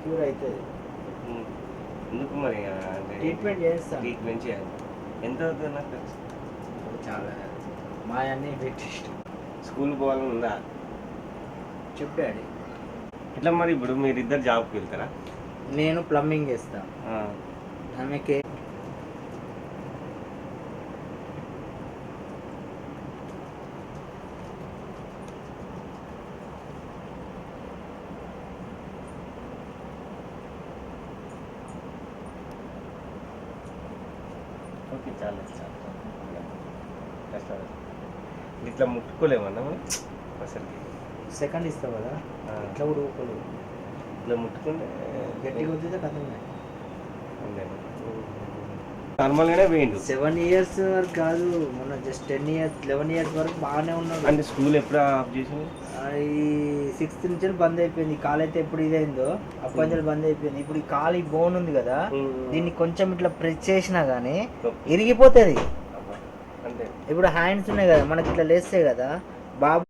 Cure అవుతుంది. ఎందుకు మరి ట్రీట్మెంట్ చేస్తాను. ట్రీట్మెంట్ చేయాలి. ఎంత అవుతుంది నాకు? చాలా మా అన్నీ పెట్టి స్కూల్ పోవాలని ఉందా? చెప్పాడు. ఇట్లా మరి ఇప్పుడు మీరిద్దరు జాబ్కి వెళ్తారా? నేను ప్లంబింగ్ చేస్తాను. ఆమెకి ఓకే, చాలా కష్టం. ఇట్లా ముట్టుకోలేమన్నా అసలు. సెకండ్ ఇస్తావు కదా, ఇట్లా కూడా ఊరుకోలేదు. ఇట్లా ముట్టుకుంటే గట్టిగా వద్దితే కథ నార్మల్గానే పోయిండు. 7 years వరకు కాదు, మొన్న జస్ట్ 10 years 11 years వరకు బాగానే ఉన్నాడు. అంటే స్కూల్ ఎప్పుడు ఆఫ్ చేసి? ఈ 6th నుంచి బంద్ అయిపోయింది. కాలు అయితే ఎప్పుడు ఇదైందో అప్పటి నుంచి బంద్ అయిపోయింది. ఇప్పుడు ఈ కాలు ఈ బోన్ ఉంది కదా, దీన్ని కొంచెం ఇట్లా ప్రెస్ చేసినా కానీ ఇరిగిపోతుంది. ఇప్పుడు హ్యాండ్స్ ఉన్నాయి కదా మనకి, ఇట్లా లేస్తాయి కదా బాబు.